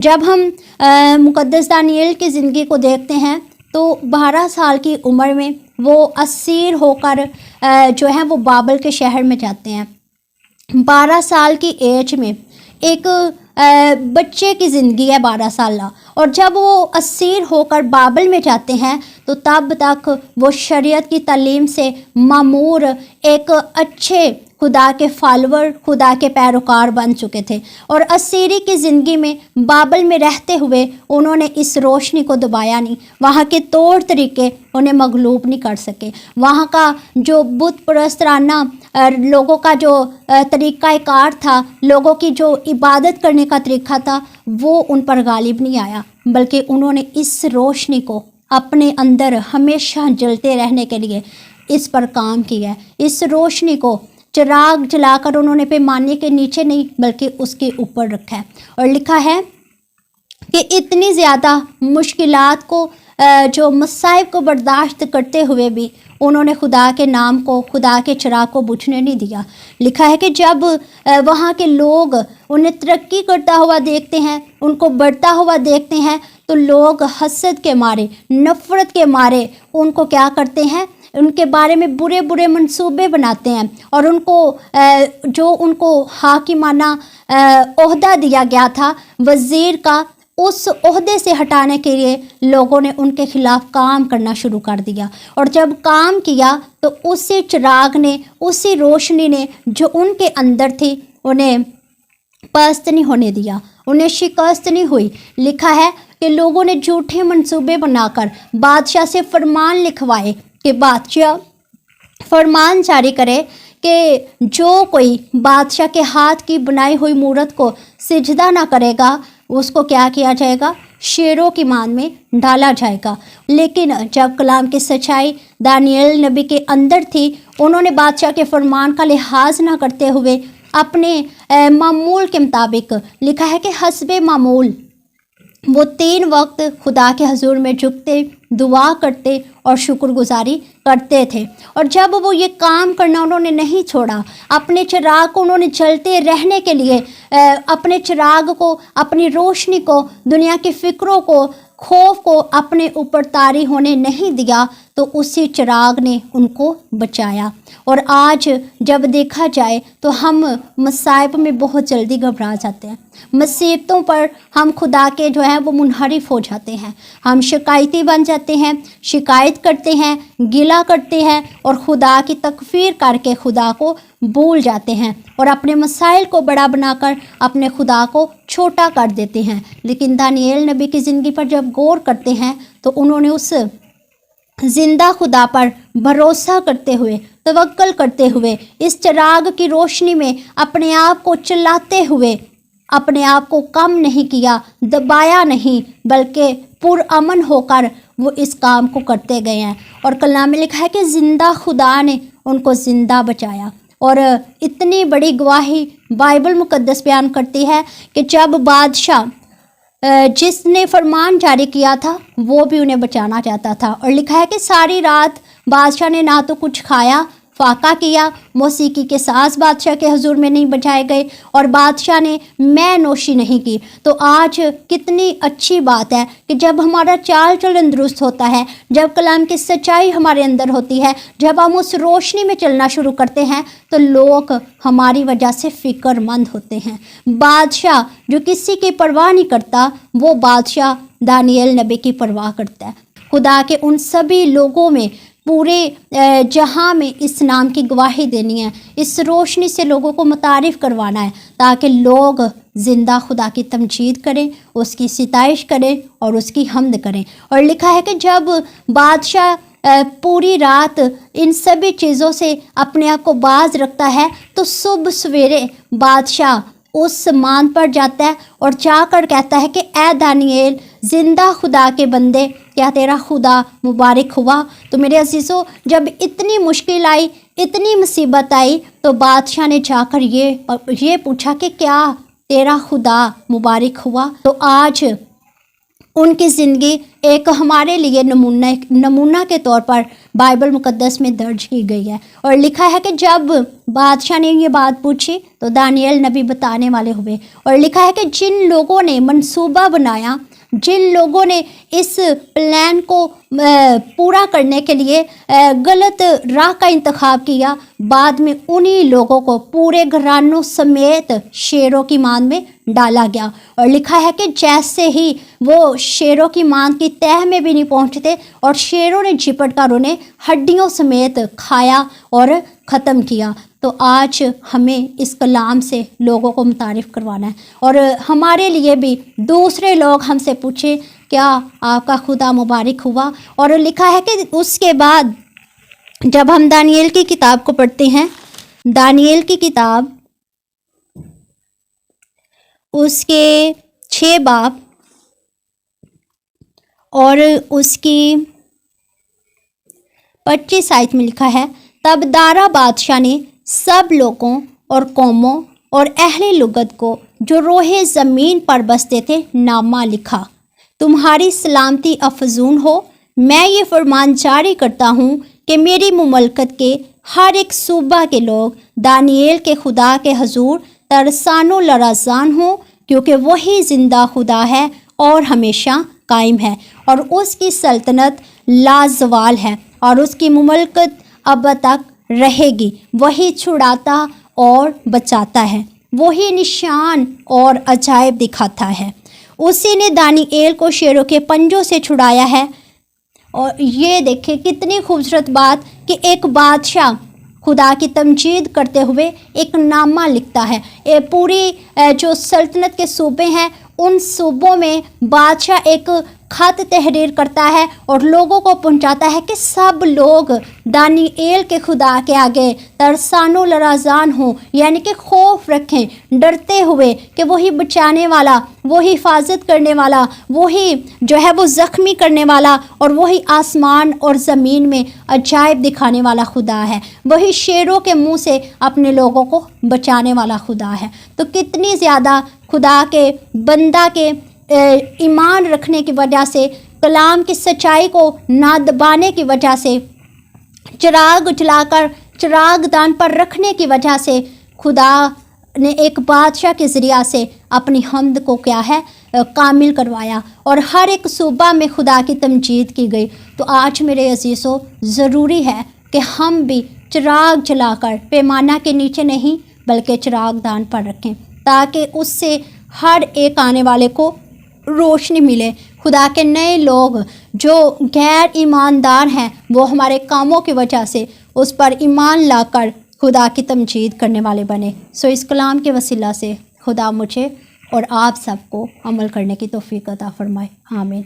جب ہم مقدس دانیال کی زندگی کو دیکھتے ہیں تو 12 سال کی عمر میں وہ اسیر ہو کر جو ہے وہ بابل کے شہر میں جاتے ہیں۔ 12 سال کی ایج میں ایک بچے کی زندگی ہے 12 سالہ، اور جب وہ اسیر ہو کر بابل میں جاتے ہیں تو تب تک وہ شریعت کی تعلیم سے معمور ایک اچھے خدا کے فالور، خدا کے پیروکار بن چکے تھے، اور اسیری کی زندگی میں بابل میں رہتے ہوئے انہوں نے اس روشنی کو دبایا نہیں، وہاں کے طور طریقے انہیں مغلوب نہیں کر سکے، وہاں کا جو بت پرستانہ لوگوں کا جو طریقہ کار تھا، لوگوں کی جو عبادت کرنے کا طریقہ تھا، وہ ان پر غالب نہیں آیا، بلکہ انہوں نے اس روشنی کو اپنے اندر ہمیشہ جلتے رہنے کے لیے اس پر کام کیا ہے۔ اس روشنی کو چراغ جلا کر انہوں نے پیمانے کے نیچے نہیں بلکہ اس کے اوپر رکھا ہے، اور لکھا ہے کہ اتنی زیادہ مشکلات کو جو مصائب کو برداشت کرتے ہوئے بھی انہوں نے خدا کے نام کو، خدا کے چراغ کو بجھنے نہیں دیا۔ لکھا ہے کہ جب وہاں کے لوگ انہیں ترقی کرتا ہوا دیکھتے ہیں، ان کو بڑھتا ہوا دیکھتے ہیں، تو لوگ حسد کے مارے، نفرت کے مارے ان کو کیا کرتے ہیں، ان کے بارے میں برے برے منصوبے بناتے ہیں، اور ان کو جو ان کو حاکمانہ عہدہ دیا گیا تھا وزیر کا، اس عہدے سے ہٹانے کے لیے لوگوں نے ان کے خلاف کام کرنا شروع کر دیا، اور جب کام کیا تو اسی چراغ نے، اسی روشنی نے جو ان کے اندر تھی انہیں پست نہیں ہونے دیا، انہیں شکست نہیں ہوئی۔ لکھا ہے کہ لوگوں نے جھوٹے منصوبے بنا کر بادشاہ سے فرمان لکھوائے کہ بادشاہ فرمان جاری کرے کہ جو کوئی بادشاہ کے ہاتھ کی بنائی ہوئی مورت کو سجدہ نہ کرے گا اس کو کیا کیا جائے گا، شیروں کی مان میں ڈالا جائے گا۔ لیکن جب کلام کی سچائی دانیال نبی کے اندر تھی، انہوں نے بادشاہ کے فرمان کا لحاظ نہ کرتے ہوئے اپنے معمول کے مطابق، لکھا ہے کہ حسب معمول وہ 3 وقت خدا کے حضور میں جھکتے، دعا کرتے اور شکر گزاری کرتے تھے، اور جب وہ یہ کام کرنا انہوں نے نہیں چھوڑا، اپنے چراغ کو انہوں نے جلتے رہنے کے لیے اپنے چراغ کو، اپنی روشنی کو، دنیا کی فکروں کو، خوف کو اپنے اوپر طاری ہونے نہیں دیا، تو اسی چراغ نے ان کو بچایا۔ اور آج جب دیکھا جائے تو ہم مصائب میں بہت جلدی گھبرا جاتے ہیں، مصیبتوں پر ہم خدا کے جو ہیں وہ منحرف ہو جاتے ہیں، ہم شکایتی بن جاتے ہیں، شکایت کرتے ہیں، گلہ کرتے ہیں، اور خدا کی تکفیر کر کے خدا کو بھول جاتے ہیں، اور اپنے مسائل کو بڑا بنا کر اپنے خدا کو چھوٹا کر دیتے ہیں۔ لیکن دانیال نبی کی زندگی پر جب غور کرتے ہیں تو انہوں نے اس زندہ خدا پر بھروسہ کرتے ہوئے، توکل کرتے ہوئے، اس چراغ کی روشنی میں اپنے آپ کو چلاتے ہوئے اپنے آپ کو کم نہیں کیا، دبایا نہیں، بلکہ پرامن ہو کر وہ اس کام کو کرتے گئے ہیں، اور کلام میں لکھا ہے کہ زندہ خدا نے ان کو زندہ بچایا۔ اور اتنی بڑی گواہی بائبل مقدس بیان کرتی ہے کہ جب بادشاہ جس نے فرمان جاری کیا تھا وہ بھی انہیں بچانا چاہتا تھا، اور لکھا ہے کہ ساری رات بادشاہ نے نہ تو کچھ کھایا، فاقہ کیا، موسیقی کے ساز بادشاہ کے حضور میں نہیں بجائے گئے، اور بادشاہ نے میں نوشی نہیں کی۔ تو آج کتنی اچھی بات ہے کہ جب ہمارا چال چلن درست ہوتا ہے، جب کلام کی سچائی ہمارے اندر ہوتی ہے، جب ہم اس روشنی میں چلنا شروع کرتے ہیں تو لوگ ہماری وجہ سے فکر مند ہوتے ہیں۔ بادشاہ جو کسی کی پرواہ نہیں کرتا، وہ بادشاہ دانیال نبی کی پرواہ کرتا ہے۔ خدا کے ان سبھی لوگوں میں پورے جہاں میں اس نام کی گواہی دینی ہے، اس روشنی سے لوگوں کو متعارف کروانا ہے، تاکہ لوگ زندہ خدا کی تمجید کریں، اس کی ستائش کریں اور اس کی حمد کریں۔ اور لکھا ہے کہ جب بادشاہ پوری رات ان سبھی چیزوں سے اپنے آپ کو باز رکھتا ہے تو صبح سویرے بادشاہ اس مان پر جاتا ہے اور جا کر کہتا ہے کہ اے دانیال، زندہ خدا کے بندے، کیا تیرا خدا مبارک ہوا؟ تو میرے عزیزو، جب اتنی مشکل آئی، اتنی مصیبت آئی، تو بادشاہ نے جا کر یہ پوچھا کہ کیا تیرا خدا مبارک ہوا؟ تو آج ان کی زندگی ایک ہمارے لیے نمونہ کے طور پر بائبل مقدس میں درج کی گئی ہے۔ اور لکھا ہے کہ جب بادشاہ نے یہ بات پوچھی تو دانیال نبی بتانے والے ہوئے، اور لکھا ہے کہ جن لوگوں نے منصوبہ بنایا، جن لوگوں نے اس پلان کو پورا کرنے کے لیے غلط راہ کا انتخاب کیا، بعد میں انہی لوگوں کو پورے گھرانوں سمیت شیروں کی ماند میں ڈالا گیا۔ اور لکھا ہے کہ جیسے ہی وہ شیروں کی ماند کی تہہ میں بھی نہیں پہنچتے، اور شیروں نے جھپٹ کر انہیں ہڈیوں سمیت کھایا اور ختم کیا۔ تو آج ہمیں اس کلام سے لوگوں کو متعارف کروانا ہے، اور ہمارے لیے بھی دوسرے لوگ ہم سے پوچھیں کیا آپ کا خدا مبارک ہوا۔ اور لکھا ہے کہ اس کے بعد جب ہم دانیال کی کتاب کو پڑھتے ہیں، دانیال کی کتاب اس کے 6 باب اور اس کی 25 آیت میں لکھا ہے، تب دارا بادشاہ نے سب لوگوں اور قوموں اور اہل لغت کو جو روئے زمین پر بستے تھے نامہ لکھا، تمہاری سلامتی افزون ہو۔ میں یہ فرمان جاری کرتا ہوں کہ میری مملکت کے ہر ایک صوبہ کے لوگ دانیال کے خدا کے حضور ترسان و لرزان ہوں، کیونکہ وہی زندہ خدا ہے اور ہمیشہ قائم ہے، اور اس کی سلطنت لازوال ہے، اور اس کی مملکت اب تک رہے گی۔ وہی چھڑاتا اور بچاتا ہے، وہی نشان اور عجائب دکھاتا ہے۔ اسی نے دانیال کو شیروں کے پنجوں سے چھڑایا ہے۔ اور یہ دیکھیں کتنی خوبصورت بات کہ ایک بادشاہ خدا کی تمجید کرتے ہوئے ایک نامہ لکھتا ہے۔ پوری جو سلطنت کے صوبے ہیں، ان صوبوں میں بادشاہ ایک خط تحریر کرتا ہے اور لوگوں کو پہنچاتا ہے کہ سب لوگ دانیال کے خدا کے آگے ترسان و لرزان ہوں، یعنی کہ خوف رکھیں، ڈرتے ہوئے کہ وہی بچانے والا، وہی حفاظت کرنے والا، وہی جو ہے وہ زخمی کرنے والا، اور وہی آسمان اور زمین میں عجائب دکھانے والا خدا ہے، وہی شیروں کے منہ سے اپنے لوگوں کو بچانے والا خدا ہے۔ تو کتنی زیادہ خدا کے بندہ کے ایمان رکھنے کی وجہ سے، کلام کی سچائی کو نہ دبانے کی وجہ سے، چراغ جلا کر چراغ دان پر رکھنے کی وجہ سے خدا نے ایک بادشاہ کے ذریعہ سے اپنی حمد کو کیا ہے کامل کروایا، اور ہر ایک صوبہ میں خدا کی تمجید کی گئی۔ تو آج میرے عزیزو ضروری ہے کہ ہم بھی چراغ جلا کر پیمانہ کے نیچے نہیں بلکہ چراغ دان پر رکھیں، تاکہ اس سے ہر ایک آنے والے کو روشنی ملے۔ خدا کے نئے لوگ جو غیر ایماندار ہیں وہ ہمارے کاموں کی وجہ سے اس پر ایمان لا کر خدا کی تمجید کرنے والے بنے۔ اس کلام کے وسیلہ سے خدا مجھے اور آپ سب کو عمل کرنے کی توفیق عطا فرمائے، آمین۔